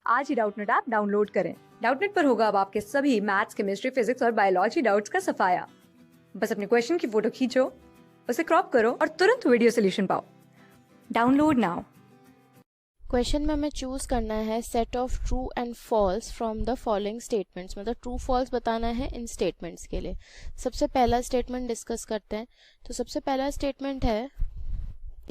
आज ही Doubtnut app download करें। Doubtnut पर होगा अब आपके सभी मैथ्स, केमिस्ट्री, फिजिक्स और बायोलॉजी डाउट्स का सफाया। बस अपने क्वेश्चन की फोटो खींचो, उसे क्रॉप करो और तुरंत वीडियो सोल्यूशन पाओ। Download now. क्वेश्चन में हमें चूज करना है set of true and falls from the following statements, मतलब ट्रू फॉल्स बताना है इन स्टेटमेंट्स के लिए। सबसे पहला स्टेटमेंट डिस्कस करते हैं। तो सबसे पहला स्टेटमेंट है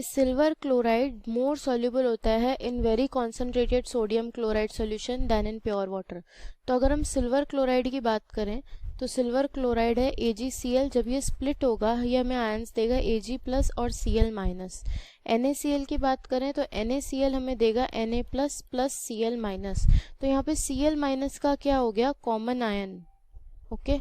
सिल्वर क्लोराइड मोर सॉल्युबल होता है in very concentrated sodium chloride solution than in pure water. तो अगर हम सिल्वर क्लोराइड की बात करें तो सिल्वर क्लोराइड है AgCl, जब ये स्प्लिट होगा ये हमें आयंस देगा Ag प्लस और Cl माइनस। NaCl की बात करें तो NaCl हमें देगा Na plus plus Cl minus. तो यहाँ पे Cl माइनस का क्या हो गया, common ion. Okay,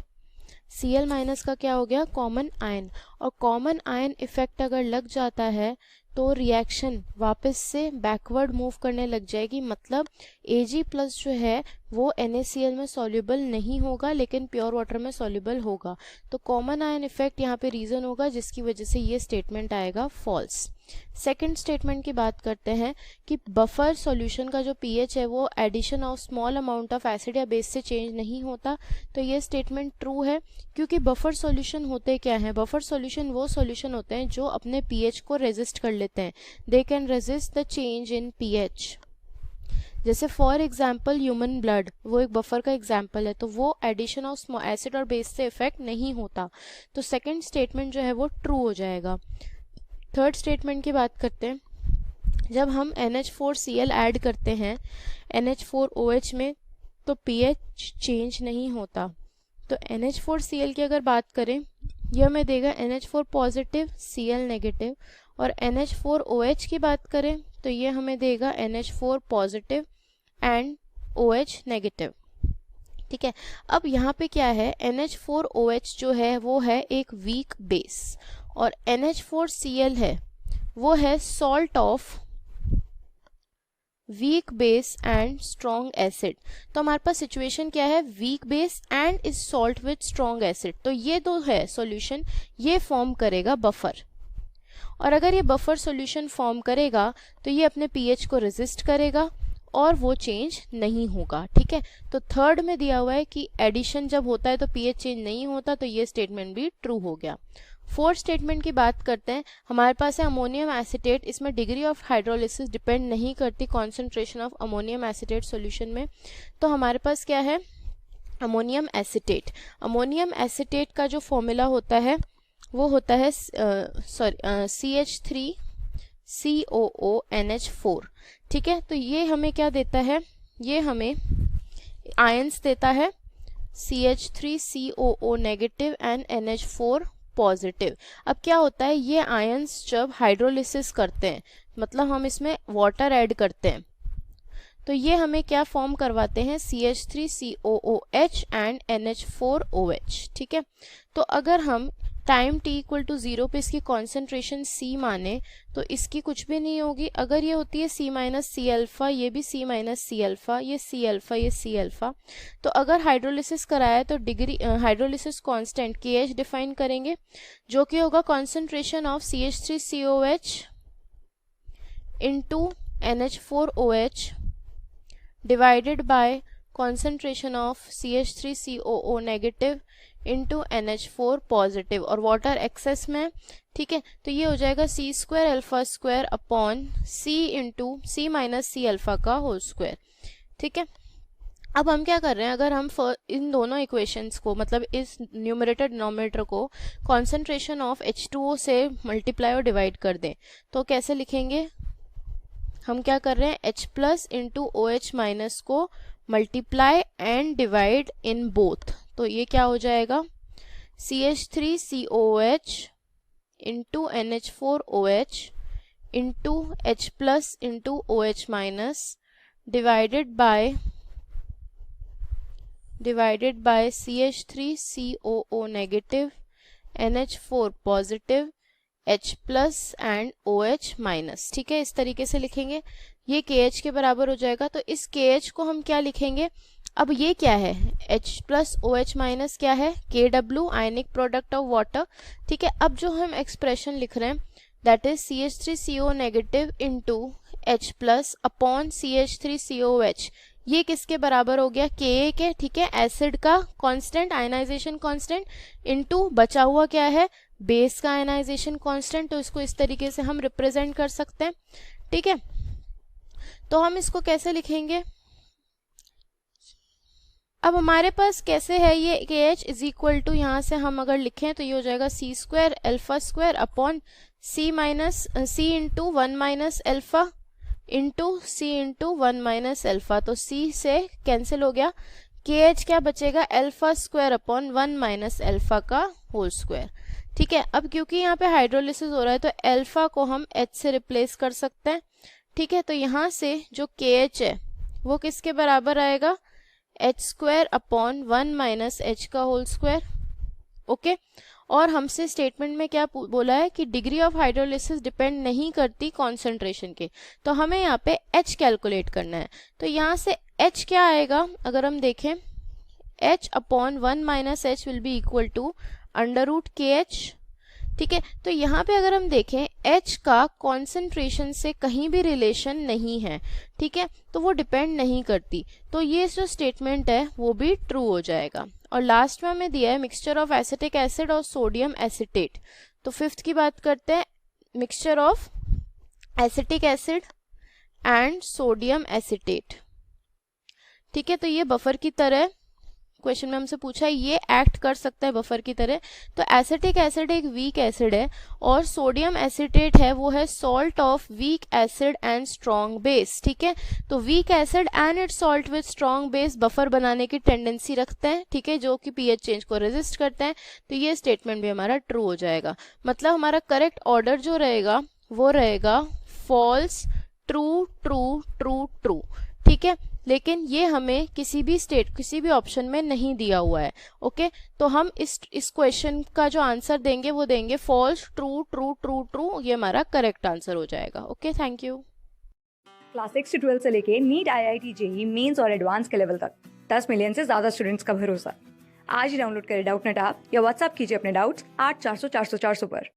Cl minus का क्या हो गया, कॉमन आयन। और कॉमन आयन इफेक्ट अगर लग जाता है तो रिएक्शन वापस से बैकवर्ड मूव करने लग जाएगी, मतलब Ag प्लस जो है वो NaCl में सॉल्युबल नहीं होगा लेकिन प्योर वाटर में सॉल्युबल होगा। तो कॉमन आयन इफेक्ट यहाँ पे रीजन होगा जिसकी वजह से ये स्टेटमेंट आएगा फॉल्स। सेकंड स्टेटमेंट की बात करते हैं कि बफर सॉल्यूशन का जो pH है वो addition of small amount of acid या बेस से चेंज नहीं होता। तो ये स्टेटमेंट ट्रू है, क्योंकि बफर सॉल्यूशन होते क्या हैं, बफर सॉल्यूशन वो सॉल्यूशन होते हैं जो अपने pH को रेजिस्ट कर लेते हैं। They can resist the change in pH। जैसे फॉर एग्जाम्पल ह्यूमन ब्लड, वो एक बफर का एग्जाम्पल है, तो वो एडिशन ऑफ एसिड और बेस से इफेक्ट नहीं होता। तो सेकंड स्टेटमेंट जो है वो ट्रू हो जाएगा। थर्ड स्टेटमेंट की बात करते हैं। जब हम NH4Cl ऐड करते हैं NH4OH में तो pH चेंज नहीं होता। तो NH4Cl की अगर बात करें यह हमें देगा NH4 पॉजिटिव Cl नेगेटिव, और NH4OH की बात करें तो ये हमें देगा NH4 positive and OH negative. ठीक है, अब यहाँ पे क्या है, NH4OH जो है वो है एक वीक बेस और NH4Cl है वो है salt of weak base and strong acid. तो हमारे पास सिचुएशन क्या है, weak base and is salt with strong acid. तो ये दो है सॉल्यूशन, ये फॉर्म करेगा बफर। और अगर ये बफर सॉल्यूशन फॉर्म करेगा तो ये अपने pH को रेजिस्ट करेगा और वो चेंज नहीं होगा। ठीक है, तो थर्ड में दिया हुआ है कि एडिशन जब होता है तो pH चेंज नहीं होता, तो ये स्टेटमेंट भी ट्रू हो गया। फोर्थ स्टेटमेंट की बात करते हैं। हमारे पास है अमोनियम एसीटेट, इसमें डिग्री ऑफ हाइड्रोलिसिस डिपेंड नहीं करती concentration of ammonium acetate solution में। तो हमारे पास क्या है, अमोनियम एसीटेट। अमोनियम एसीटेट का जो फॉर्मूला होता है वो होता है CH3COONH4। ठीक है, तो ये हमें क्या देता है, ये हमें आयंस देता है CH3COO negative and NH4 positive. अब क्या होता है, ये आयंस जब हाइड्रोलिसिस करते हैं, मतलब हम इसमें वाटर ऐड करते हैं, तो ये हमें क्या फॉर्म करवाते हैं, CH3COOH एंड NH4OH। ठीक है, तो अगर हम टाइम t इक्वल टू 0 पे इसकी कॉन्सेंट्रेशन C माने तो इसकी कुछ भी नहीं होगी। अगर ये होती है C माइनस सी अल्फा, ये भी C माइनस सी अल्फा, ये C अल्फा, ये C अल्फा। तो अगर हाइड्रोलिसिस कराया तो degree hydrolysis constant KH define करेंगे, जो कि होगा concentration of CH3COH into NH4OH divided by concentration of CH3COO negative into NH4 positive, और वाटर एक्सेस में। ठीक है, तो ये हो जाएगा C² alpha square upon C into C minus C alpha का होल स्क्वायर। ठीक है, अब हम क्या कर रहे हैं, अगर हम इन दोनों इक्वेशंस को, मतलब इस न्यूमरेटर डिनोमिनेटर को कॉन्सेंट्रेशन ऑफ H2O से मल्टीप्लाई और डिवाइड कर दें तो कैसे लिखेंगे, हम क्या कर रहे हैं, H plus into OH minus को multiply and divide in both. तो ये क्या हो जाएगा, CH3COOH into NH4OH into H plus into OH minus divided by CH3COO negative NH4 positive H plus and OH minus. ठीक है, इस तरीके से लिखेंगे, ये KH के बराबर हो जाएगा। तो इस KH को हम क्या लिखेंगे, अब ये क्या है, H प्लस OH माइनस क्या है, KW ionic product of water. ठीक है, अब जो हम एक्सप्रेशन लिख रहे हैं that is CH3CO negative into H plus upon CH3COH, ये किसके बराबर हो गया, Ka के, ठीक है, एसिड का कांस्टेंट, आयनाइजेशन कांस्टेंट, इनटू बचा हुआ क्या है, बेस का आयनाइजेशन कांस्टेंट। तो इसको इस तरीके से हम रिप्रेजेंट कर सकते हैं, ठीक है। तो हम इसको कैसे लिखेंगे, अब हमारे पास कैसे है ये KH इज इक्वल टू, यहाँ से हम अगर लिखें तो ये हो जाएगा C square alpha square upon C minus C into 1 minus alpha into C into 1 minus alpha. तो C से कैंसिल हो गया, KH क्या बचेगा, alpha square upon 1 minus alpha का होल स्क्वायर, ठीक है। अब क्योंकि यहाँ पे हाइड्रोलिसिस हो रहा है तो अल्फा को हम H से रिप्लेस कर सकते हैं, ठीक है। तो यहाँ से जो KH है वो किसके बराबर आएगा, H square upon 1 minus H का होल स्क्वायर, ओके। और हमसे स्टेटमेंट में क्या बोला है कि डिग्री ऑफ हाइड्रोलिसिस डिपेंड नहीं करती कॉन्सेंट्रेशन के, तो हमें यहाँ पे H कैलकुलेट करना है। तो यहाँ से H क्या आएगा, अगर हम देखें H upon 1 minus H will be equal to under root KH, ठीक है। तो यहाँ पे अगर हम देखें H का कॉन्सेंट्रेशन से कहीं भी रिलेशन नहीं है, ठीक है, तो वो डिपेंड नहीं करती, तो ये जो स्टेटमेंट है वो भी ट्रू हो जाएगा। और लास्ट में हमें दिया है मिक्सचर ऑफ एसिटिक एसिड और सोडियम एसिटेट। तो फिफ्थ की बात करते हैं, mixture of acetic acid and sodium acetate, ठीक है। तो ये बफर की तरह क्वेश्चन में हमसे पूछा है, ये एक्ट कर सकता है बफर की तरह। तो एसिटिक एसिड एक वीक एसिड है और सोडियम एसिटेट है वो है salt of weak acid and strong base, ठीक है। तो weak acid and it's salt with strong base buffer बनाने की टेंडेंसी रखते हैं, ठीक है, जो कि पीएच चेंज को रेजिस्ट करते हैं। तो ये स्टेटमेंट भी हमारा ट्रू हो जाएगा। मतलब हमारा करेक्ट ऑर्डर जो रहेगा वो रहेगा false, true, true, true, true, ठीक है। लेकिन ये हमें किसी भी ऑप्शन में नहीं दिया हुआ है, ओके। तो हम इस क्वेश्चन का जो आंसर देंगे वो देंगे false, true, true, true, true, ये हमारा करेक्ट आंसर हो जाएगा, ओके। Thank you. क्लास 6 से 12 से लेके नीट, IIT, JEE मेंस और एडवांस के लेवल तक 10 मिलियन से ज्यादा स्टूडेंट्स का भरोसा। आज ही डाउनलोड करें डाउटनेट ऐप या व्हाट्सएप कीजिए अपने डाउट्स 8400 400 400 पर।